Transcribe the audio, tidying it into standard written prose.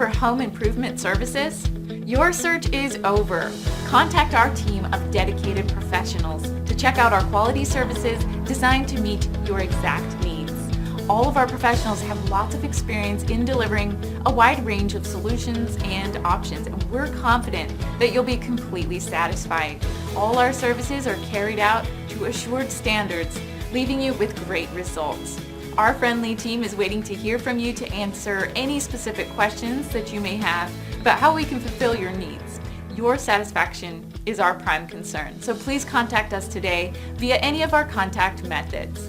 for home improvement services? Your search is over. Contact our team of dedicated professionals to check out our quality services designed to meet your exact needs. All of our professionals have lots of experience in delivering a wide range of solutions and options, and we're confident that you'll be completely satisfied. All our services are carried out to assured standards, leaving you with great results. Our friendly team is waiting to hear from you to answer any specific questions that you may have about how we can fulfill your needs. Your satisfaction is our prime concern, so please contact us today via any of our contact methods.